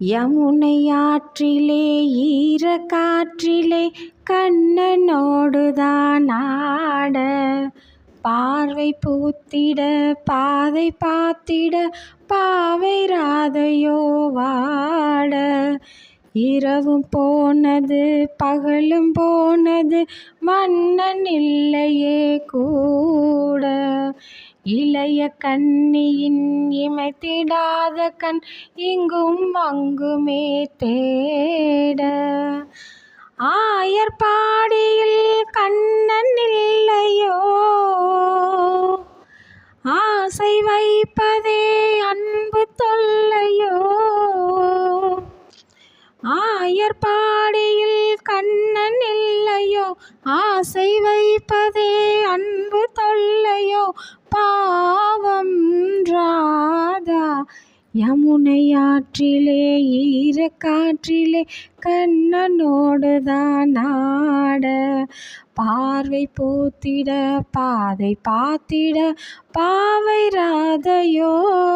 யமுனை ஆற்றிலே ஈரக்காற்றிலே கண்ணனோடுதான் ஆட, பார்வை பூத்திட பாதை பார்த்திட பாவை ராதையோ வாட. இரவும் போனது பகலும் போனது மன்னன் இல்லையே கூட. இளைய கண்ணியின் இமைத்திடாத கண் இங்கும் அங்குமே தேட. ஆயர்பாடியில் கண்ணன் இல்லையோ, ஆசை வைப்பதே அன்பு தொல்லையோ. ஆயர்பாடியில் கண்ணன் இல்லையோ, ஆசை வைப்பதே அன்பு தொல்லையோ. பாவம் ராதா யமுனை ஆற்றிலே ஈரக்காற்றிலே கண்ணனோடுதான் ஆட, பார்வை பூத்திட பாதை பார்த்திட பாவை ராதையோ